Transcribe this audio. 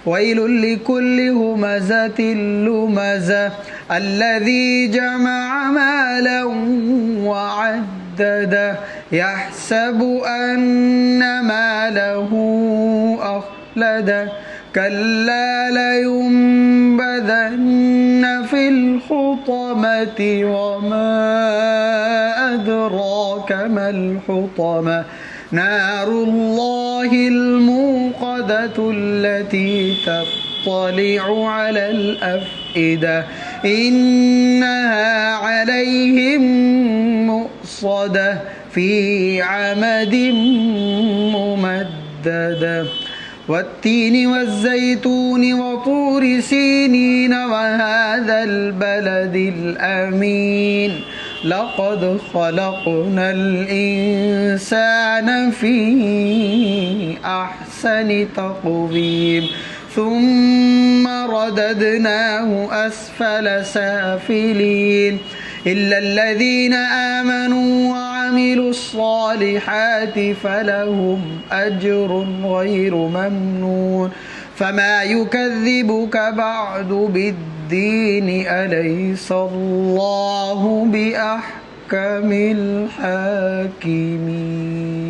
ويل لكل همزة لمزة الذي جمع مالا وعدده يحسب أن ماله أخلده كلا لينبذن في الحطمة وما أدراك ما الحطمة نار الله الموقدة التي تطلع على الأفئدة إنها عليهم مؤصدة في عمد ممددة والتين والزيتون وطور سينين وهذا البلد الأمين لقد خلقنا الإنسان في أحسن تقويم ثم رددناه أسفل سافلين إلا الذين آمنوا وعملوا الصالحات فلهم أجر غير ممنون فما يكذبك بعد بالدين أليس الله بأحكم الحاكمين.